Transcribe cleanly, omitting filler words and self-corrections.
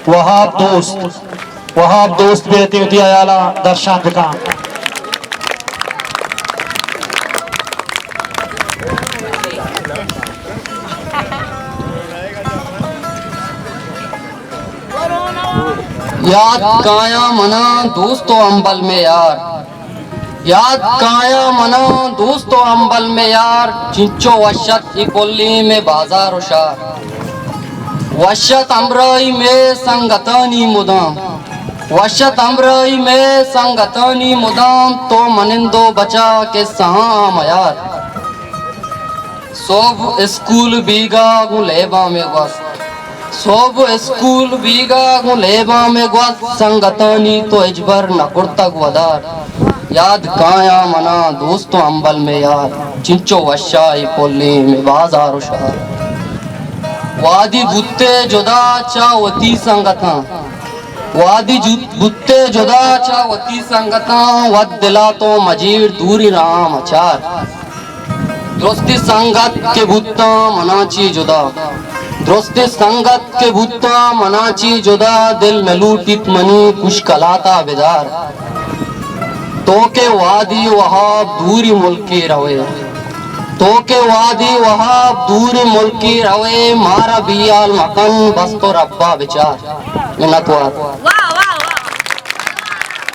वहाब दोस्त बेती आयाला दर्शन का याद काया मना दोस्तों अंबल में यार, याद काया मना दोस्तों अंबल में यार, चिंचो वशत इकोली में बाजार उशार, वशत अमराई में संगतनी मुदाम, वशत अमराई में संगतनी मुदाम, तो मनिंदो बचा के सहाम यार, सोब स्कूल बीगा गुलेबा में वस्त, सोब स्कूल बीगा गुलेबा में ग्वस्त, संगतनी तो इजबर न कुर्ता वदार, याद काया मना दोस्तों अंबल में यार, चिंचो वशाई पोली में बाजार उशार, वादी बुत्ते जुदा चावती संगता, वादी बुत्ते जुदा चावती संगता, वद दिला तो मजीर दूरी राम अचार, दोस्ती संगत के बुत्ता मनाची जुदा, दोस्ती संगत के बुत्ता मनाची जुदा, दिल में लूटित मनी कुछ कलाता बेदार, तो के वादी वहाब दूरी मुल्की रवे, तो के वादी वहाब दूरी मुल्की रवे, मारा बियाल मकन बस तो रब्बा बेचार मिन्नतवार।